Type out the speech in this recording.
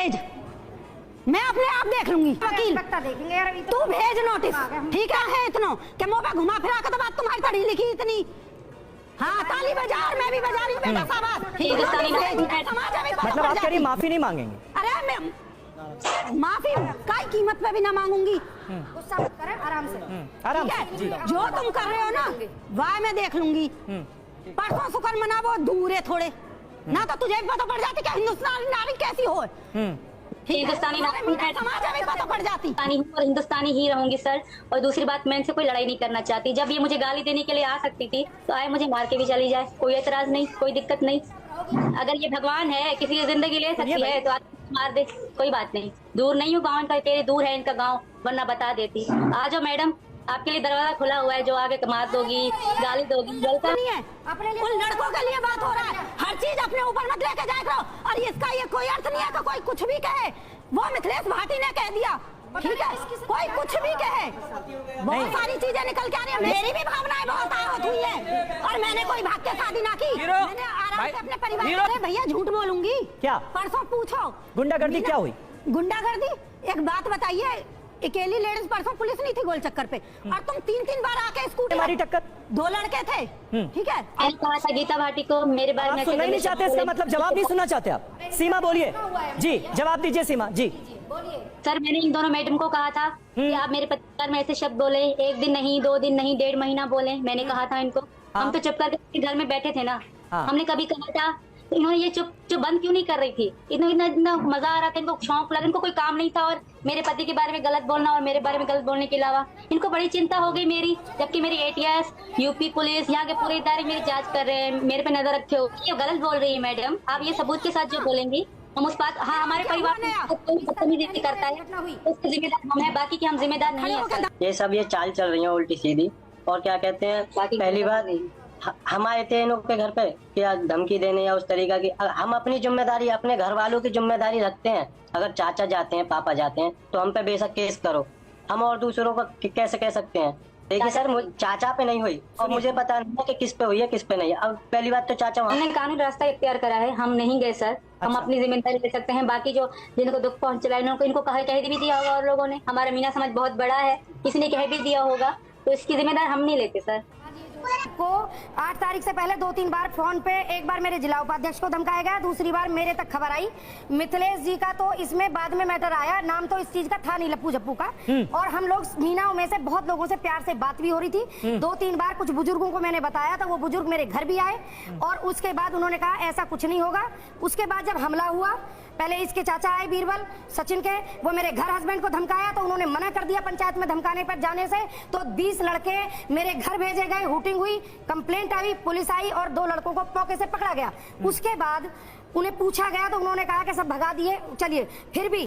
भेज, मैं अपने आप देख लूंगी। वकील देखेंगे यार, तू भेज नोटिस, ठीक है इतना कि मुँह पे घुमा फिरा के तो बात तुम्हारी पढ़ी लिखी इतनी। हाँ ताली बजा और मैं भी बजा रही हूँ बेटा साहब। मतलब आप कह रही माफी नहीं मांगेंगे? अरे मैं माफी काय कीमत पे भी ना मांगूंगी। गुस्सा मत करें, आराम से आराम ठीक से। है, जो तुम कर रहे हो ना वह मैं देख लूंगी। परसों शुक्र मना वो दूर है थोड़े ना, तो तुझे भी पता पड़ जाती कि हिंदुस्तानी नारी कैसी हो। हिंदुस्तानी समाज में पता पड़ जाती। और हिंदुस्तानी ही रहूंगी सर। और दूसरी बात, मैं इनसे कोई लड़ाई नहीं करना चाहती। जब ये मुझे गाली देने के लिए आ सकती थी तो आए मुझे मार के भी चली जाए, कोई एतराज नहीं, कोई दिक्कत नहीं। अगर ये भगवान है, किसी की जिंदगी ले सकती है तो मार दे, कोई बात नहीं। दूर नहीं हूँ, गाँव का तेरे दूर है इनका गाँव, वरना बता देती। आ जाओ मैडम, आपके लिए दरवाजा खुला हुआ है, जो आगे मार दोगी गाली दोगी वेलकम। नहीं है उन लड़कों के लिए बात हो रहा है, हर चीज अपने ऊपर मत लेके जाया करो। और इसका ये कोई अर्थ नहीं है कि कोई कुछ भी कहे। वो मिथिलेश भाटी ने कह दिया, ठीक है, कोई कुछ भी कहे, बहुत सारी चीजें निकल के आ रही है। मेरी भी भावनाएं बहुत आहत हुई है और मैंने कोई भाग के शादी ना की, मैंने आराम से अपने परिवार। अरे भैया झूठ बोलूंगी क्या? परसों पूछो गुंडागर्दी क्या हुई? गुंडागर्दी एक बात बताइए, अकेली लेडीज परसों पुलिस नहीं थी गोल चक्कर पे और तुम 3-3 बार आके स्कूटी मारी टक्कर। 2 लड़के थे, ठीक है। मैंने कहा था गीता भाटी को मेरे बारे में सुनना नहीं चाहते, इसका मतलब जवाब नहीं सुनना चाहते आप? सीमा बोलिए जी, जवाब दीजिए सीमा जी। सर मैंने इन दोनों मैडम को कहा था कि आप मेरे पति के बारे में ऐसे शब्द बोले, 1 दिन नहीं 2 दिन नहीं 1.5 महीना बोले। मैंने कहा था इनको, हम तो चुप करके घर में बैठे थे ना। हमने कभी कहा था? इन्होंने ये चुप बंद क्यों नहीं कर रही थी? इतना मजा आ रहा था, इनको शौक लगा, इनको कोई काम नहीं था। और मेरे पति के बारे में गलत बोलना और मेरे बारे में गलत बोलने के अलावा इनको बड़ी चिंता हो गई मेरी, जबकि मेरी ATS यूपी पुलिस यहाँ के पूरे इदारे मेरी जांच कर रहे हैं, मेरे पे नजर रखे हो। ये गलत बोल रही है मैडम, आप ये सबूत के साथ जो बोलेंगी हम उस बात। हाँ हमारे परिवार में बदतमीजी करता है उसके जिम्मेदार हम है, बाकी की हम जिम्मेदार नहीं है। ये सब ये चाल चल रही है उल्टी सीधी। और क्या कहते हैं, पहली बार हम आए थे इनों के घर पे क्या धमकी देने या उस तरीका की। हम अपनी जिम्मेदारी, अपने घर वालों की जिम्मेदारी रखते हैं। अगर चाचा जाते हैं, पापा जाते हैं तो हम पे बेशक केस करो, हम और दूसरों को कैसे कह सकते हैं। देखिए सर, चाचा पे नहीं हुई और मुझे पता नहीं है कि किस पे हुई है किस पे नहीं। अब पहली बात तो चाचा हमने कानूनी रास्ता इख्तियार करा है, हम नहीं गए सर। हम अपनी जिम्मेदारी ले सकते हैं, बाकी जो जिनको दुख पहुंचा इनको कह भी दिया होगा और लोगों ने। हमारा मीना समाज बहुत बड़ा है, किसी ने कह भी दिया होगा, तो इसकी जिम्मेदारी हम नहीं लेते सर। को 8 तारीख से पहले 2-3 बार फोन पे, एक बार मेरे जिला उपाध्यक्ष को धमकाया गया, दूसरी बार मेरे तक खबर आई मिथिलेश जी का। तो इसमें बाद में मैटर आया, नाम तो इस चीज का था नहीं लप्पू जप्पू का। और हम लोग मीना में से बहुत लोगों से प्यार से बात भी हो रही थी। 2-3 बार कुछ बुजुर्गों को मैंने बताया था, वो बुजुर्ग मेरे घर भी आए और उसके बाद उन्होंने कहा ऐसा कुछ नहीं होगा। उसके बाद जब हमला हुआ, पहले इसके चाचा आए बीरबल सचिन के, वो मेरे घर हस्बैंड को धमकाया तो उन्होंने मना कर दिया पंचायत में धमकाने पर जाने से। तो 20 लड़के मेरे घर भेजे गए, हुटिंग हुई, कंप्लेंट आई, पुलिस आई और 2 लड़कों को मौके से पकड़ा गया। उसके बाद उन्हें पूछा गया तो उन्होंने कहा कि सब भगा दिए। चलिए फिर भी